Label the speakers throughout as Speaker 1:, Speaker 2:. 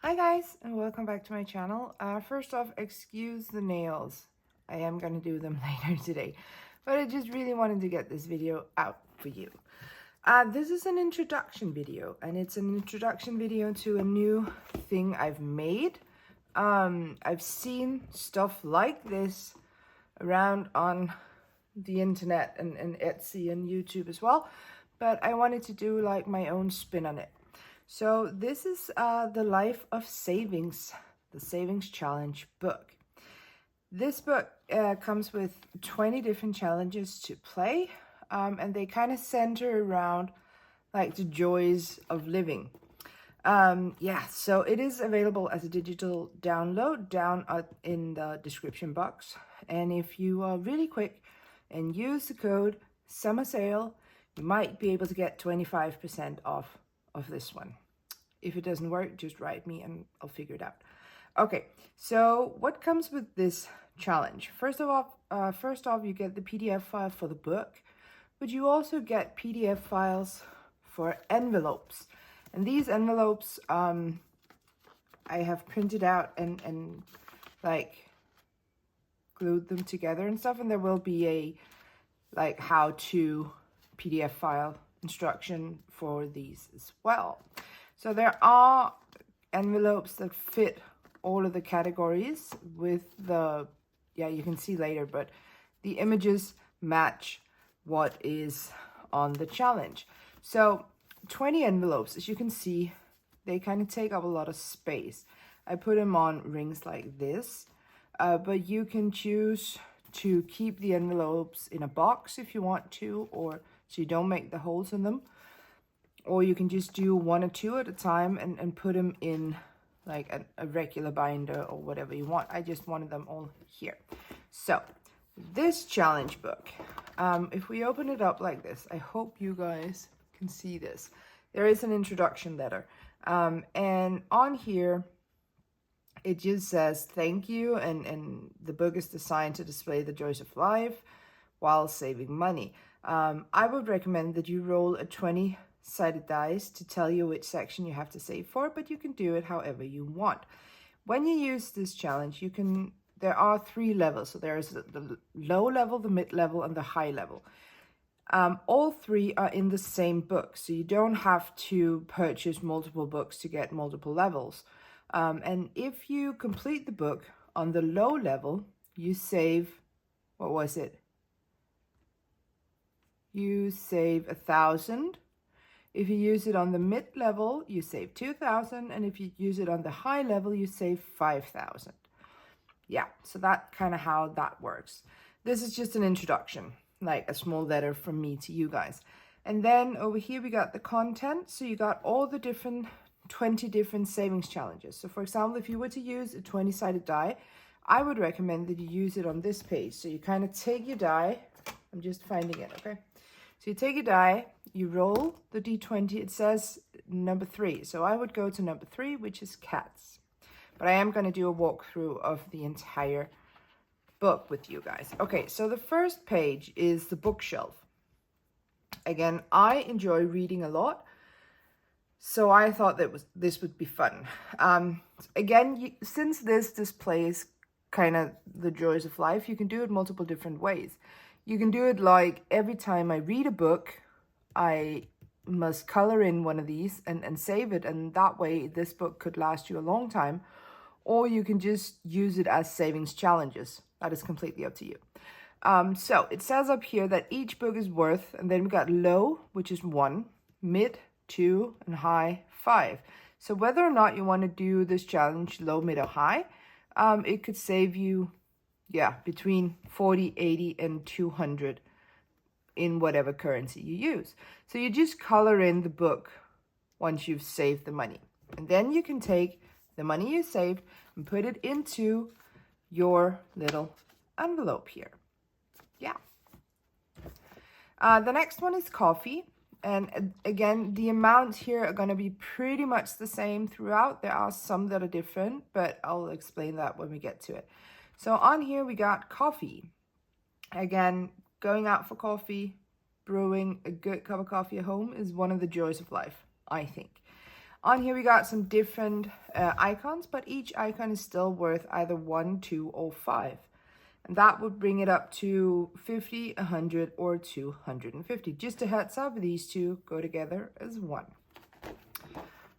Speaker 1: Hi guys, and welcome back to my channel. First off, excuse the nails. I am going to do them later today, but I just really wanted to get this video out for you. This is an introduction video, and it's an introduction video to a new thing I've made. I've seen stuff like this around on the internet and Etsy and YouTube as well, but I wanted to do like my own spin on it. So this is the Life of Savings, the Savings Challenge book. This book comes with 20 different challenges to play, and they kind of center around like the joys of living. Yeah, so it is available as a digital download down in the description box. And if you are really quick and use the code summer sale, you might be able to get 25% off of this one. If it doesn't work, just write me and I'll figure it out. Okay, so what comes with this challenge? First off, you get the PDF file for the book, but you also get PDF files for envelopes. And these envelopes, I have printed out and like glued them together and stuff. And there will be a like how to PDF file instruction for these as well. So there are envelopes that fit all of the categories with the, yeah, you can see later, but the images match what is on the challenge. So 20 envelopes, as you can see, they kind of take up a lot of space. I put them on rings like this, but you can choose to keep the envelopes in a box if you want to, or so you don't make the holes in them. Or you can just do one or two at a time and put them in like a regular binder or whatever you want. I just wanted them all here. So this challenge book, if we open it up like this, I hope you guys can see this. There is an introduction letter. And on here, it just says thank you. And the book is designed to display the joys of life while saving money. I would recommend that you roll a 20-sided dice to tell you which section you have to save for, but you can do it however you want. When you use this challenge, there are 3 levels. So there is the low level, the mid level, and the high level. All 3 are in the same book, so you don't have to purchase multiple books to get multiple levels. And if you complete the book on the low level, you save, what was it? You save 1,000. If you use it on the mid level, you save 2,000. And if you use it on the high level, you save 5,000. Yeah, so that's kind of how that works. This is just an introduction, like a small letter from me to you guys. And then over here, we got the content. So you got all the 20 different savings challenges. So for example, if you were to use a 20-sided die, I would recommend that you use it on this page. So you kind of take your die. I'm just finding it, okay? So you take a die, you roll the d20, it says number 3. So I would go to number 3, which is cats. But I am going to do a walkthrough of the entire book with you guys. Okay, so the first page is the bookshelf. Again, I enjoy reading a lot, so I thought that this would be fun. Again, since this displays kind of the joys of life, you can do it multiple different ways. You can do it like every time I read a book, I must color in one of these and save it. And that way, this book could last you a long time. Or you can just use it as savings challenges. That is completely up to you. So it says up here that each book is worth, and then we got low, which is 1, mid, 2, and high, 5. So whether or not you want to do this challenge low, mid, or high, it could save you, yeah, between 40, 80, and 200 in whatever currency you use. So you just color in the book once you've saved the money. And then you can take the money you saved and put it into your little envelope here. Yeah. The next one is coffee. And again, the amounts here are going to be pretty much the same throughout. There are some that are different, but I'll explain that when we get to it. So on here, we got coffee. Again, going out for coffee, brewing a good cup of coffee at home is one of the joys of life, I think. On here we got some different icons, but each icon is still worth either 1, 2, or 5. And that would bring it up to 50, 100, or 250. Just a heads up, these two go together as one.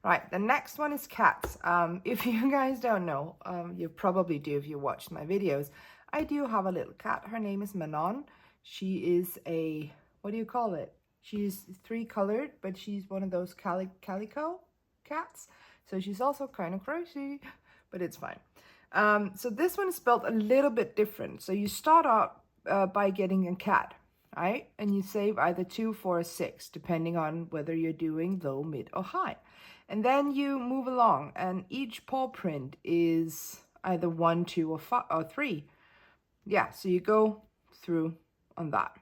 Speaker 1: Right, the next one is cats. If you guys don't know, you probably do if you watched my videos. I do have a little cat. Her name is Manon. She is a, what do you call it? She's 3-colored, but she's one of those calico cats. So she's also kind of crazy, but it's fine. So this one is spelled a little bit different. So you start out by getting a cat, right? And you save either 2, 4, or 6, depending on whether you're doing low, mid, or high. And then you move along, and each paw print is either 1, 2, or 5, or 3. Yeah, so you go through on that,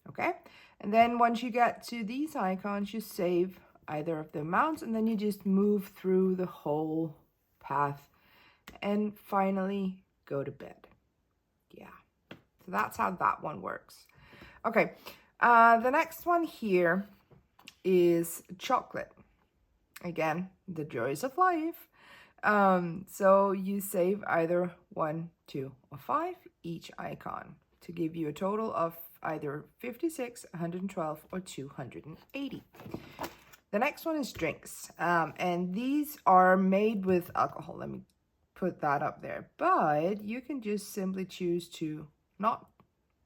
Speaker 1: okay? And then once you get to these icons, you save either of the amounts, and then you just move through the whole path and finally go to bed. Yeah, so that's how that one works. Okay, the next one here is chocolate. Again, the joys of life. So you save either 1, 2, or 5 each icon to give you a total of either 56, 112, or 280. The next one is drinks, and these are made with alcohol. Let me put that up there, but you can just simply choose to not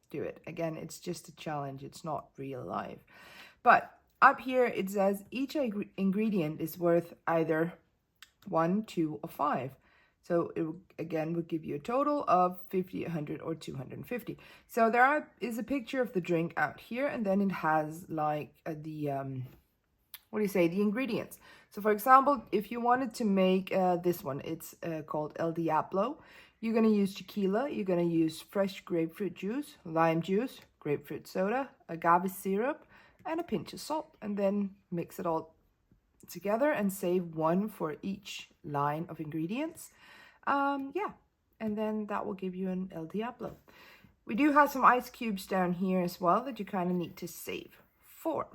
Speaker 1: do it. Again, it's just a challenge. It's not real life. But up here it says each ingredient is worth either 1, 2, or 5. So it again would give you a total of 50, 100, or 250. So there is a picture of the drink out here, and then it has like the what do you say, the ingredients. So for example, if you wanted to make this one, it's called El Diablo. You're going to use tequila, you're going to use fresh grapefruit juice, lime juice, grapefruit soda, agave syrup, and a pinch of salt, and then mix it all together and save 1 for each line of ingredients. Yeah, and then that will give you an El Diablo. We do have some ice cubes down here as well that you kind of need to save for.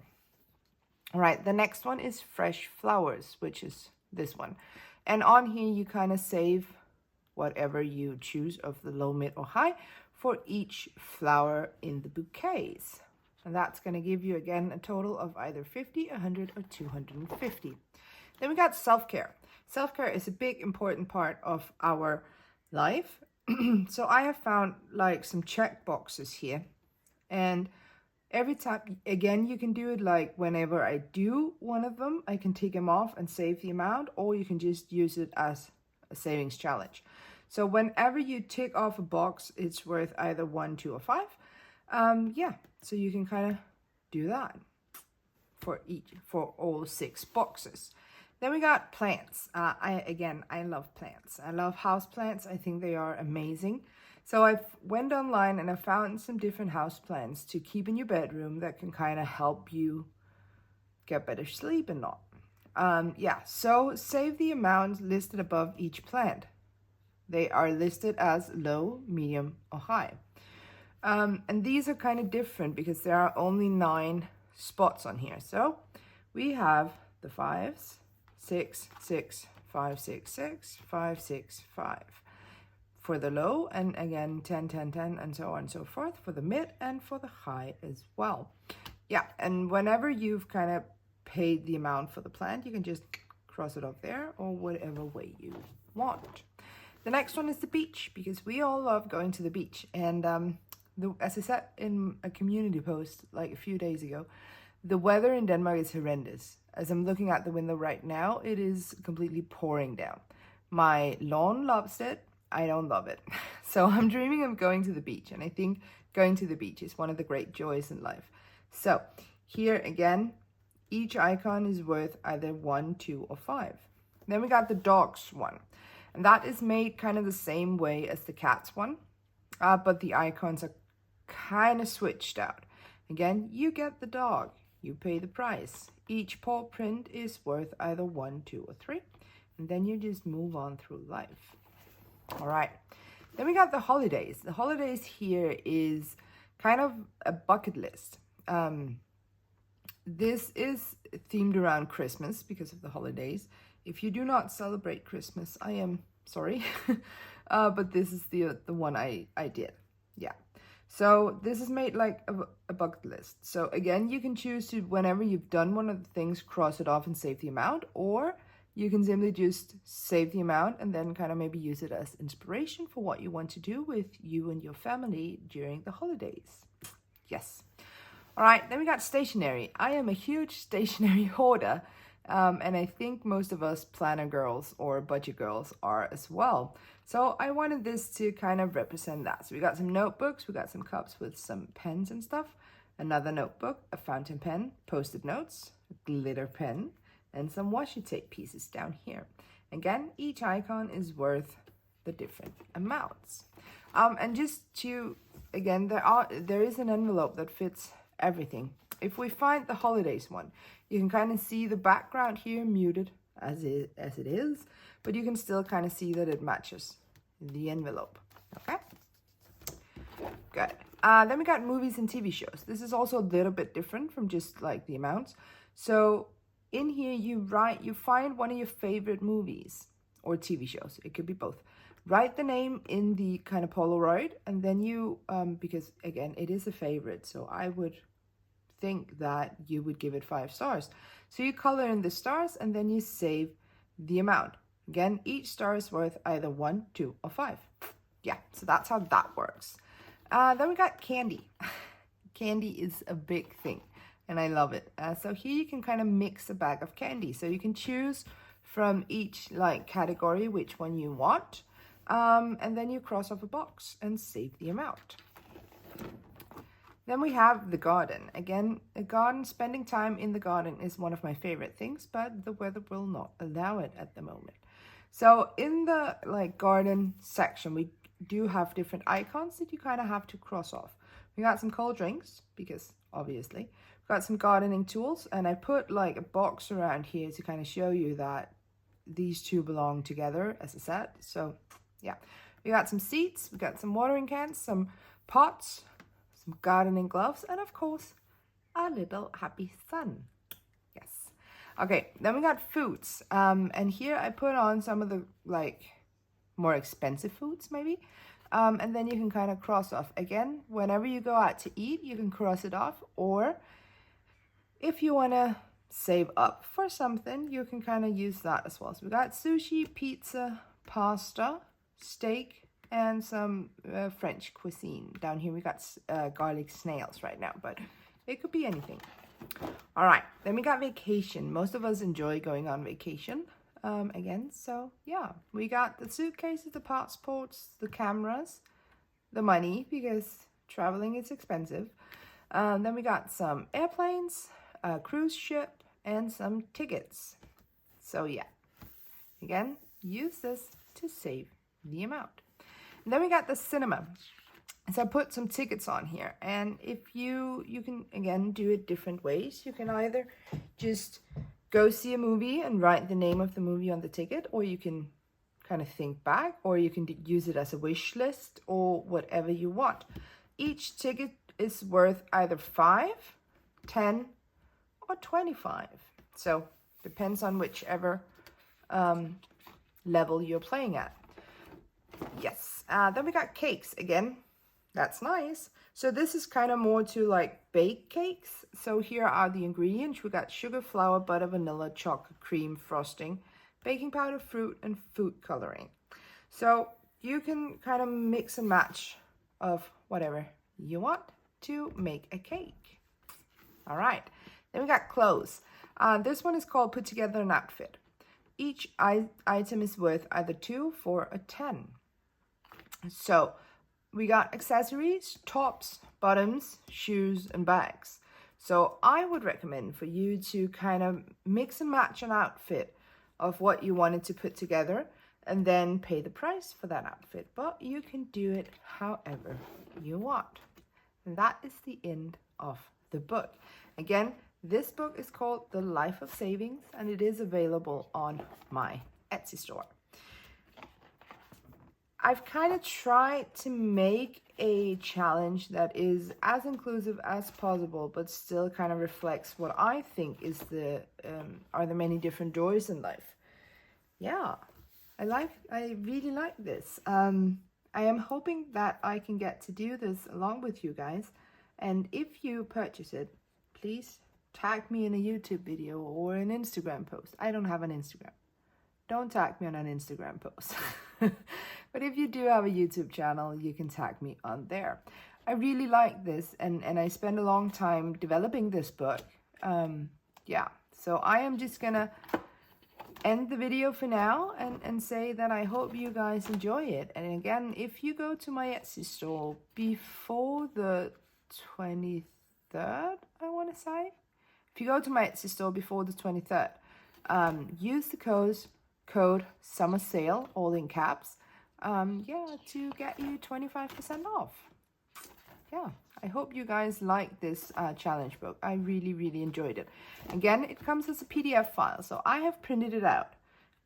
Speaker 1: All right, the next one is fresh flowers, which is this one. And on here, you kind of save whatever you choose of the low, mid, or high for each flower in the bouquets. And that's going to give you, again, a total of either 50, 100, or 250. Then we got self-care. Self-care is a big, important part of our life. So I have found like some check boxes here. And every time, again, you can do it like whenever I do one of them, I can take them off and save the amount, or you can just use it as a savings challenge. So whenever you tick off a box, it's worth either 1, 2, or 5. Yeah, so you can kind of do that for all 6 boxes. Then we got plants. I love plants. I love house plants. I think they are amazing. So I went online and I found some different house plants to keep in your bedroom that can kind of help you get better sleep and not. Yeah, so save the amount listed above each plant. They are listed as low, medium, or high. And these are kind of different because there are only 9 spots on here. So we have the 5s, 6, 6, 5, 6, 6, 5, 6, 5 for the low, and again 10, 10, 10, and so on and so forth for the mid and for the high as well. Yeah, and whenever you've kind of paid the amount for the plant, you can just cross it off there or whatever way you want. The next one is the beach, because we all love going to the beach. And as I said in a community post like a few days ago, the weather in Denmark is horrendous. As I'm looking out the window right now, it is completely pouring down. My lawn loves it. I don't love it. So I'm dreaming of going to the beach. And I think going to the beach is one of the great joys in life. So here again, each icon is worth either 1, 2, or 5. Then we got the dogs one. And that is made kind of the same way as the cats one. But the icons are kind of switched out. Again, you get the dog. You pay the price. Each paw print is worth either 1, 2, or 3. And then you just move on through life. All right. Then we got the holidays. The holidays here is kind of a bucket list. this is themed around Christmas because of the holidays. If you do not celebrate Christmas, I am sorry, but this is the one I did. Yeah. So this is made like a bucket list. So again, you can choose to, whenever you've done one of the things, cross it off and save the amount, or you can simply just save the amount and then kind of maybe use it as inspiration for what you want to do with you and your family during the holidays. Yes. All right, then we got stationery. I am a huge stationery hoarder, and I think most of us planner girls or budget girls are as well. So I wanted this to kind of represent that. So we got some notebooks, we got some cups with some pens and stuff, another notebook, a fountain pen, post-it notes, a glitter pen, and some washi tape pieces down here. Again, each icon is worth the different amounts. And just to, again, there is an envelope that fits everything. If we find the holidays one, you can kind of see the background here muted as it is, but you can still kind of see that it matches the envelope. Okay, good. Then we got movies and TV shows. This is also a little bit different from just like the amounts. So in here you find one of your favorite movies or TV shows. It could be both. Write the name in the kind of Polaroid, and then you, because again, it is a favorite, so I would think that you would give it 5 stars. So you color in the stars and then you save the amount. Again, each star is worth either 1, 2, or 5. Yeah, so that's how that works. Then we got candy. Candy is a big thing, and I love it. So here you can kind of mix a bag of candy. So you can choose from each like category which one you want. And then you cross off a box and save the amount. Then we have the garden. Again, spending time in the garden is one of my favorite things, but the weather will not allow it at the moment. So in the like garden section, we do have different icons that you kind of have to cross off. We got some cold drinks, because obviously. We got some gardening tools, and I put like a box around here to kind of show you that these two belong together as a set. So yeah, we got some seeds, we got some watering cans, some pots, some gardening gloves, and of course, a little happy sun. Yes. Okay, then we got foods. And here I put on some of the like more expensive foods maybe. And then you can kind of cross off. Again, whenever you go out to eat, you can cross it off. Or if you want to save up for something, you can kind of use that as well. So we got sushi, pizza, pasta, steak, and some French cuisine. Down here we got garlic snails right now, but it could be anything. All right, then we got vacation. Most of us enjoy going on vacation again. So yeah, we got the suitcases, the passports, the cameras, the money, because traveling is expensive. Then we got some airplanes, a cruise ship, and some tickets. So yeah, again, use this to save the amount. And then we got the cinema. So I put some tickets on here, and if you can again do it different ways. You can either just go see a movie and write the name of the movie on the ticket, or you can kind of think back, or you can use it as a wish list, or whatever you want. Each ticket is worth either 5, 10, or 25. So depends on whichever level you're playing at. Yes. Then we got cakes again. That's nice. So this is kind of more to like bake cakes. So here are the ingredients. We got sugar, flour, butter, vanilla, chocolate, cream, frosting, baking powder, fruit, and food coloring. So you can kind of mix and match of whatever you want to make a cake. All right. Then we got clothes. This one is called Put Together an Outfit. Each item is worth either 2, 4, or 10. So we got accessories, tops, bottoms, shoes, and bags. So I would recommend for you to kind of mix and match an outfit of what you wanted to put together, and then pay the price for that outfit. But you can do it however you want. And that is the end of the book. Again, this book is called The Life of Savings, and it is available on my Etsy store. I've kind of tried to make a challenge that is as inclusive as possible, but still kind of reflects what I think is are the many different joys in life. Yeah, I really like this. I am hoping that I can get to do this along with you guys. And if you purchase it, please tag me in a YouTube video or an Instagram post. I don't have an Instagram. Don't tag me on an Instagram post. But if you do have a YouTube channel, you can tag me on there. I really like this, and I spent a long time developing this book. Yeah, so I am just gonna end the video for now and say that I hope you guys enjoy it. And again, if you go to my Etsy store before the 23rd, I want to say, if you go to my Etsy store before the 23rd, use the code summer sale, all in caps, yeah, to get you 25% off. Yeah, I hope you guys like this challenge book. I really enjoyed it. Again, it comes as a PDF file, so I have printed it out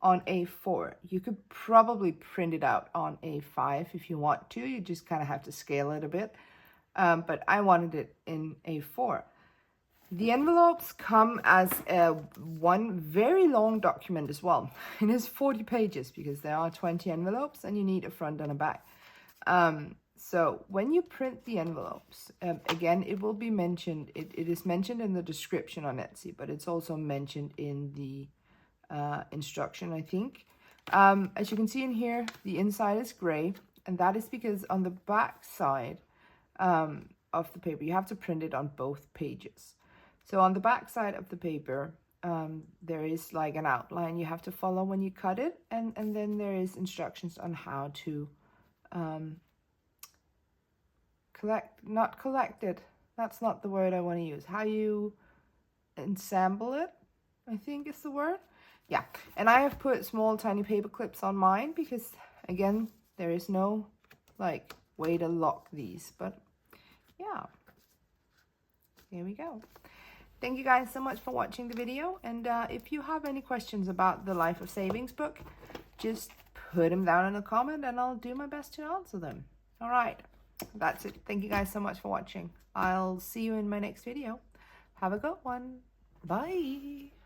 Speaker 1: on A4. You could probably print it out on A5 if you want to. You just kind of have to scale it a bit, but I wanted it in A4. The envelopes come as one very long document as well. It is 40 pages because there are 20 envelopes and you need a front and a back. So when you print the envelopes, again, it will be mentioned, it is mentioned in the description on Etsy, but it's also mentioned in the instruction, I think. As you can see in here, the inside is gray, and that is because on the back side of the paper, you have to print it on both pages. So on the back side of the paper, there is like an outline you have to follow when you cut it, and then there is instructions on how to collect it. That's not the word I want to use. How you ensemble it, I think is the word. Yeah, and I have put small tiny paper clips on mine because, again, there is no like way to lock these, but yeah, here we go. Thank you guys so much for watching the video, and if you have any questions about the Life of Savings book, just put them down in a comment and I'll do my best to answer them. All right, that's it. Thank you guys so much for watching. I'll see you in my next video. Have a good one. Bye.